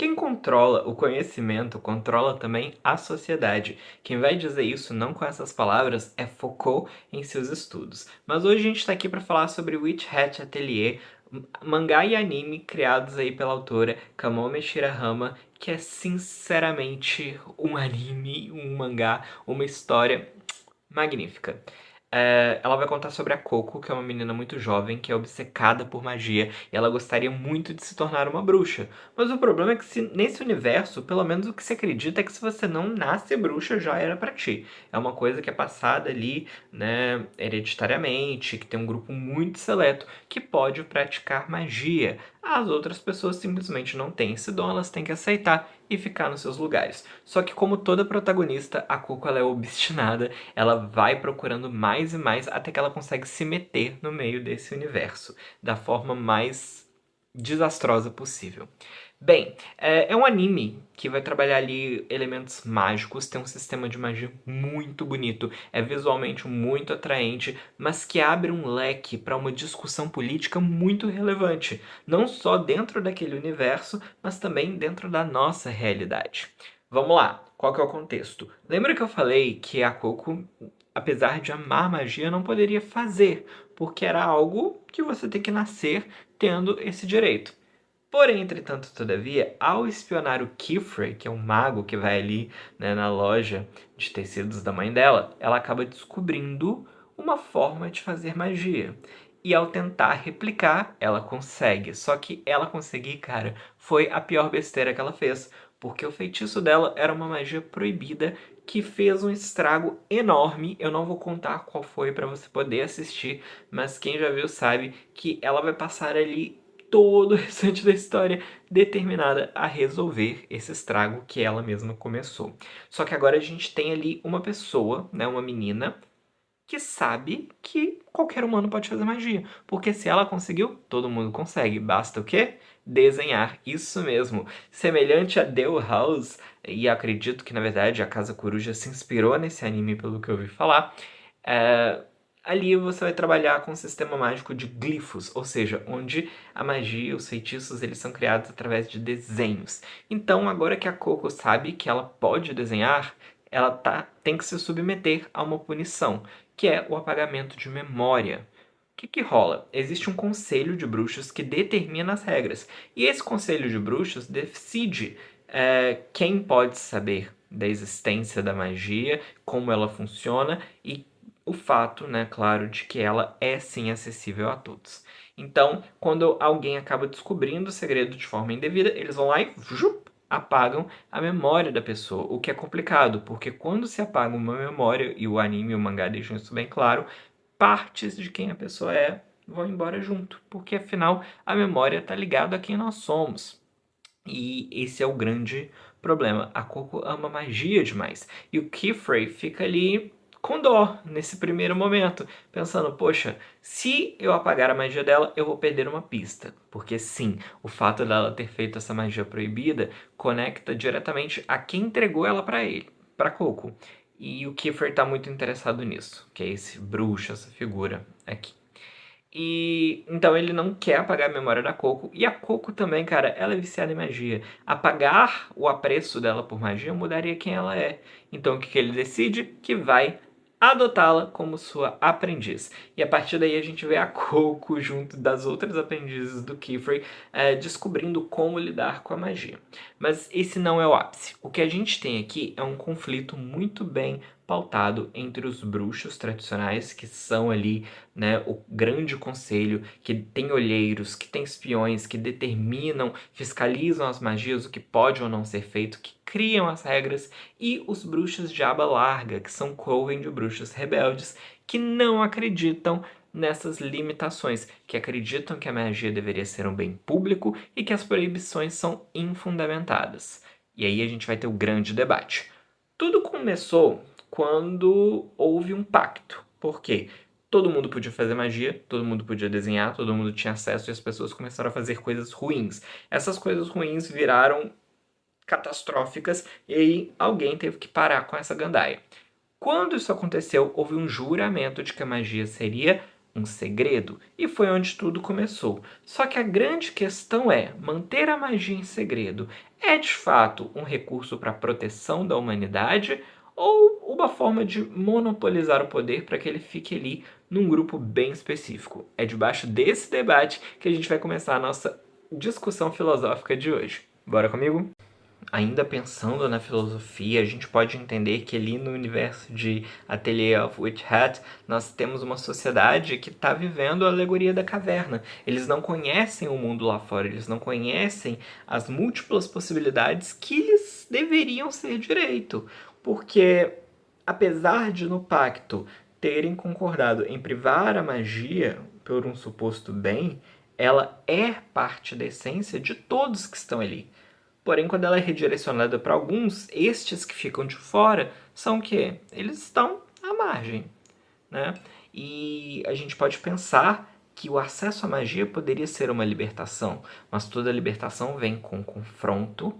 Quem controla o conhecimento controla também a sociedade. Quem vai dizer isso não com essas palavras é Foucault em seus estudos. Mas hoje a gente está aqui para falar sobre Witch Hat Atelier, mangá e anime criados aí pela autora Kamome Shirahama, que é sinceramente um anime, um mangá, uma história magnífica. Ela vai contar sobre a Coco, que é uma menina muito jovem, que é obcecada por magia, e ela gostaria muito de se tornar uma bruxa. Mas o problema é que nesse universo, pelo menos o que se acredita é que se você não nasce bruxa, já era pra ti. É uma coisa que é passada ali, né, hereditariamente, que tem um grupo muito seleto que pode praticar magia. As outras pessoas simplesmente não têm esse dom, elas têm que aceitar e ficar nos seus lugares. Só que como toda protagonista, a Coco ela é obstinada, ela vai procurando mais e mais até que ela consegue se meter no meio desse universo da forma mais desastrosa possível. Bem, é um anime que vai trabalhar ali elementos mágicos, tem um sistema de magia muito bonito, é visualmente muito atraente, mas que abre um leque para uma discussão política muito relevante, não só dentro daquele universo, mas também dentro da nossa realidade. Vamos lá, qual que é o contexto? Lembra que eu falei que a Coco, apesar de amar magia, não poderia fazer, porque era algo que você tem que nascer tendo esse direito. Porém, entretanto, todavia, ao espionar o Kifrey, que é um mago que vai ali, né, na loja de tecidos da mãe dela, ela acaba descobrindo uma forma de fazer magia. E ao tentar replicar, ela consegue. Só que ela conseguir, cara, foi a pior besteira que ela fez. Porque o feitiço dela era uma magia proibida que fez um estrago enorme. Eu não vou contar qual foi para você poder assistir, mas quem já viu sabe que ela vai passar ali todo o restante da história determinada a resolver esse estrago que ela mesma começou. Só que agora a gente tem ali uma pessoa, né, uma menina, que sabe que qualquer humano pode fazer magia. Porque se ela conseguiu, todo mundo consegue. Basta o quê? Desenhar. Isso mesmo. Semelhante a The House, e acredito que na verdade a Casa Coruja se inspirou nesse anime pelo que eu ouvi falar. É, Ali você vai trabalhar com um sistema mágico de glifos, ou seja, onde a magia, os feitiços, eles são criados através de desenhos. Então, agora que a Coco sabe que ela pode desenhar, ela tem que se submeter a uma punição, que é o apagamento de memória. O que rola? Existe um conselho de bruxos que determina as regras. E esse conselho de bruxos decide quem pode saber da existência da magia, como ela funciona e o fato, né, claro, de que ela é sim acessível a todos. Então, quando alguém acaba descobrindo o segredo de forma indevida, eles vão lá e apagam a memória da pessoa, o que é complicado, porque quando se apaga uma memória, e o anime e o mangá deixam isso bem claro, partes de quem a pessoa é vão embora junto, porque afinal a memória está ligada a quem nós somos. E esse é o grande problema. A Coco ama magia demais. E o Kifrey fica ali com dó nesse primeiro momento, pensando, poxa, se eu apagar a magia dela, eu vou perder uma pista. Porque sim, o fato dela ter feito essa magia proibida conecta diretamente a quem entregou ela para ele, para Coco. E o Kiefer tá muito interessado nisso, que é esse bruxo, essa figura aqui. E então ele não quer apagar a memória da Coco. E a Coco também, cara, ela é viciada em magia. Apagar o apreço dela por magia mudaria quem ela é. Então o que ele decide? Que vai adotá-la como sua aprendiz. E a partir daí a gente vê a Coco junto das outras aprendizes do Kiefer, descobrindo como lidar com a magia. Mas esse não é o ápice. O que a gente tem aqui é um conflito muito bem pautado entre os bruxos tradicionais, que são ali, né, o grande conselho, que tem olheiros, que tem espiões, que determinam, fiscalizam as magias, o que pode ou não ser feito, que criam as regras, e os bruxos de aba larga, que são coven de bruxos rebeldes, que não acreditam nessas limitações, que acreditam que a magia deveria ser um bem público e que as proibições são infundamentadas. E aí a gente vai ter o grande debate. Tudo começou quando houve um pacto. Por quê? Todo mundo podia fazer magia, todo mundo podia desenhar, todo mundo tinha acesso e as pessoas começaram a fazer coisas ruins. Essas coisas ruins viraram catastróficas e aí alguém teve que parar com essa gandaia. Quando isso aconteceu, houve um juramento de que a magia seria um segredo, e foi onde tudo começou. Só que a grande questão é, manter a magia em segredo é de fato um recurso para a proteção da humanidade ou uma forma de monopolizar o poder para que ele fique ali num grupo bem específico? É debaixo desse debate que a gente vai começar a nossa discussão filosófica de hoje. Bora comigo? Ainda pensando na filosofia, a gente pode entender que ali no universo de Atelier of Witch Hat, nós temos uma sociedade que está vivendo a alegoria da caverna. Eles não conhecem o mundo lá fora, eles não conhecem as múltiplas possibilidades que lhes deveriam ser direito. Porque, apesar de no pacto terem concordado em privar a magia por um suposto bem, ela é parte da essência de todos que estão ali. Porém, quando ela é redirecionada para alguns, estes que ficam de fora são o quê? Eles estão à margem, né? E a gente pode pensar que o acesso à magia poderia ser uma libertação, mas toda libertação vem com confronto,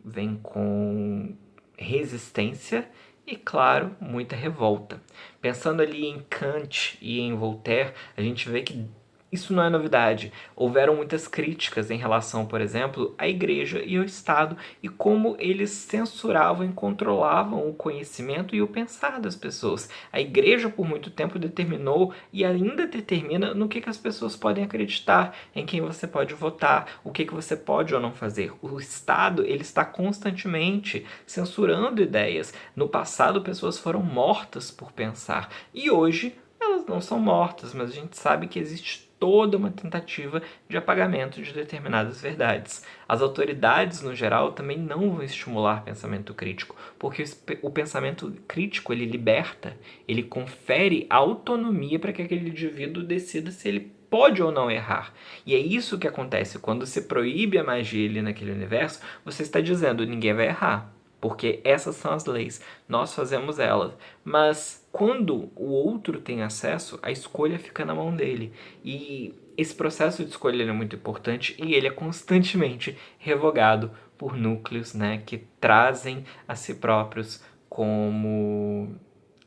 vem com resistência e, claro, muita revolta. Pensando ali em Kant e em Voltaire, a gente vê que isso não é novidade. Houveram muitas críticas em relação, por exemplo, à Igreja e ao Estado e como eles censuravam e controlavam o conhecimento e o pensar das pessoas. A Igreja, por muito tempo, determinou e ainda determina no que as pessoas podem acreditar, em quem você pode votar, o que você pode ou não fazer. O Estado, ele está constantemente censurando ideias. No passado, pessoas foram mortas por pensar e hoje elas não são mortas, mas a gente sabe que existe toda uma tentativa de apagamento de determinadas verdades. As autoridades, no geral, também não vão estimular pensamento crítico, porque o pensamento crítico, ele liberta, ele confere autonomia para que aquele indivíduo decida se ele pode ou não errar. E é isso que acontece quando se proíbe a magia ali naquele universo, você está dizendo, ninguém vai errar. Porque essas são as leis, nós fazemos elas. Mas quando o outro tem acesso, a escolha fica na mão dele. E esse processo de escolha é muito importante e ele é constantemente revogado por núcleos, né, que trazem a si próprios como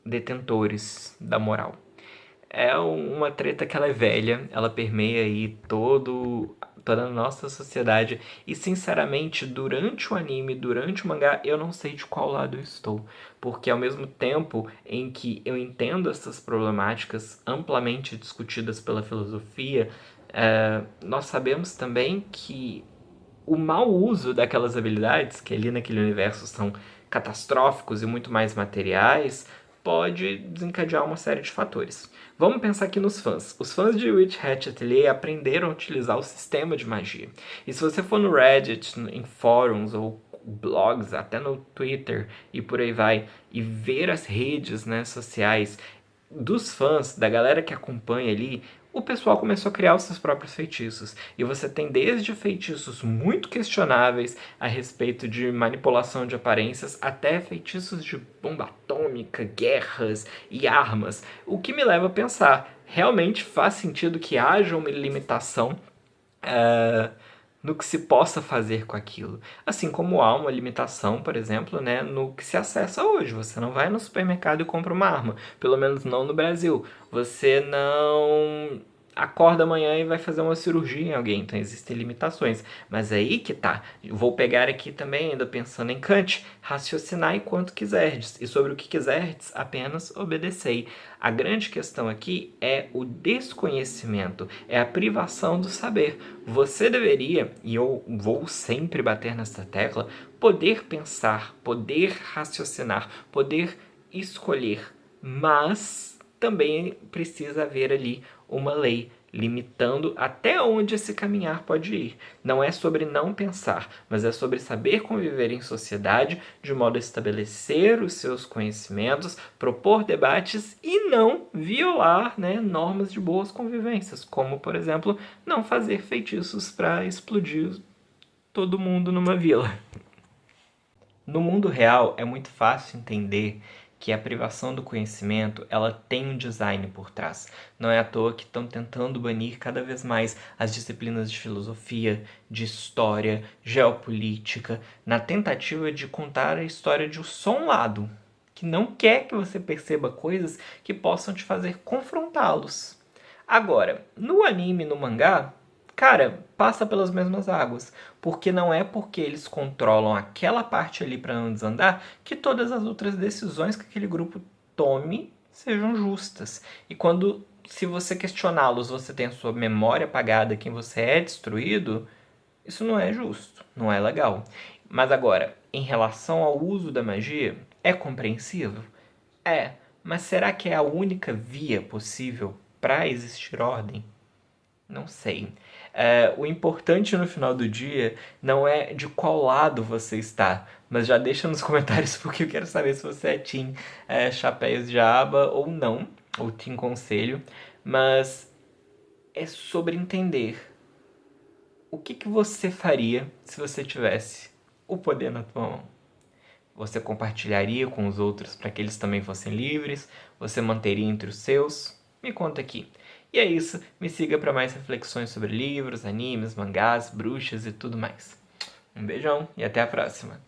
detentores da moral. É uma treta que ela é velha, ela permeia aí toda a nossa sociedade. E sinceramente, durante o anime, durante o mangá, eu não sei de qual lado eu estou. Porque ao mesmo tempo em que eu entendo essas problemáticas amplamente discutidas pela filosofia, nós sabemos também que o mau uso daquelas habilidades, que ali naquele universo são catastróficos e muito mais materiais, pode desencadear uma série de fatores. Vamos pensar aqui nos fãs. Os fãs de Witch Hat Atelier aprenderam a utilizar o sistema de magia. E se você for no Reddit, em fóruns ou blogs, até no Twitter e por aí vai, e ver as redes, né, sociais dos fãs, da galera que acompanha ali, o pessoal começou a criar os seus próprios feitiços. E você tem desde feitiços muito questionáveis a respeito de manipulação de aparências até feitiços de bomba atômica, guerras e armas. O que me leva a pensar, realmente faz sentido que haja uma limitação no que se possa fazer com aquilo. Assim como há uma limitação, por exemplo, né, no que se acessa hoje. Você não vai no supermercado e compra uma arma, pelo menos não no Brasil. Você não acorda amanhã e vai fazer uma cirurgia em alguém, então existem limitações. Mas é aí que tá. Vou pegar aqui também, ainda pensando em Kant, raciocinai quanto quiserdes, e sobre o que quiserdes, apenas obedecei. A grande questão aqui é o desconhecimento, é a privação do saber. Você deveria, e eu vou sempre bater nessa tecla, poder pensar, poder raciocinar, poder escolher, mas também precisa haver ali uma lei limitando até onde esse caminhar pode ir. Não é sobre não pensar, mas é sobre saber conviver em sociedade de modo a estabelecer os seus conhecimentos, propor debates e não violar, né, normas de boas convivências, como, por exemplo, não fazer feitiços para explodir todo mundo numa vila. No mundo real, é muito fácil entender que a privação do conhecimento ela tem um design por trás. Não é à toa que estão tentando banir cada vez mais as disciplinas de filosofia, de história, geopolítica, na tentativa de contar a história de só um lado, que não quer que você perceba coisas que possam te fazer confrontá-los. Agora, no anime e no mangá, cara, passa pelas mesmas águas. Porque não é porque eles controlam aquela parte ali para não desandar que todas as outras decisões que aquele grupo tome sejam justas. E quando, se você questioná-los, você tem a sua memória apagada, quem você é destruído, isso não é justo, não é legal. Mas agora, em relação ao uso da magia, é compreensível? É, mas será que é a única via possível para existir ordem? Não sei. O importante no final do dia não é de qual lado você está, mas já deixa nos comentários porque eu quero saber se você é Team Chapéus de Aba ou não, ou Team Conselho, mas é sobre entender o que você faria se você tivesse o poder na tua mão. Você compartilharia com os outros para que eles também fossem livres? Você manteria entre os seus? Me conta aqui. E é isso, me siga para mais reflexões sobre livros, animes, mangás, bruxas e tudo mais. Um beijão e até a próxima!